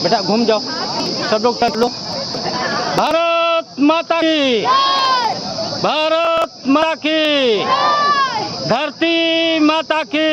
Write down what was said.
बेटा घूम जाओ, सब लोग कर लो। भारत माता की, भारत माता की, धरती माता की।